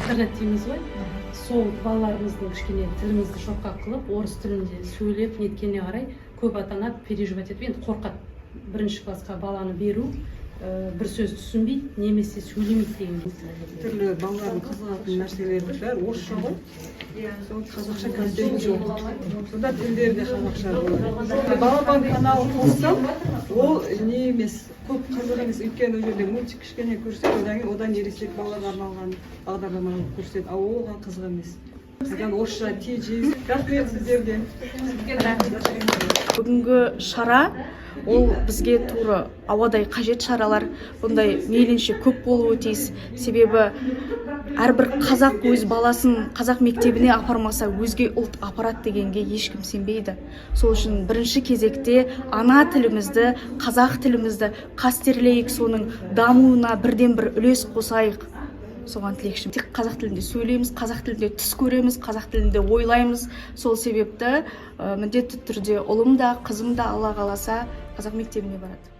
интернет дейміз ғой, сол балаларымыздың кішкене тілімізді шорқақ қылып, орыс тілінде сөйлеп неткеніне қарай көп ата-ана переживать етіп, енді қорқады бірінші классқа баланы беру, бір сөз түсінбейді, немесе сөйлемейді деген. Түрлі балалардың қызығатын нәрселерді бәрі орысша ғой. Сол қазақша контент жоқ. Сонда тілдері де қазақша болады. Балапан каналы қоссам, ол не емес, көп қызық емес. Өйткені ол жерде мультик кішкене көрсетіп, одан ересек балаларға арналған бағдарламаны көрсетеді, ал оған қызық емес. Одан орысша тежейсіз. Рахмет сіздерге. Бүгінгі шара ол бізге туры ауадай қажет шаралар, бұндай мейлінше көп болуы тиіс. Себебі әрбір қазақ өз баласын қазақ мектебіне апармаса, өзге ұлт апарат дегенге ешкім сенбейді. Сол үшін бірінші кезекте ана тілімізді, қазақ тілімізді қастерлейік, соның дамуына бірден бір үлес қосайық. Соған тілекшім. Тек қазақ тілінде сөйлейміз, қазақ тілінде түс көреміз, қазақ тілінде ойлаймыз. Сол себепті міндетті түрде ұлым да, қызым да Алла қаласа қазақ мектебіне барады.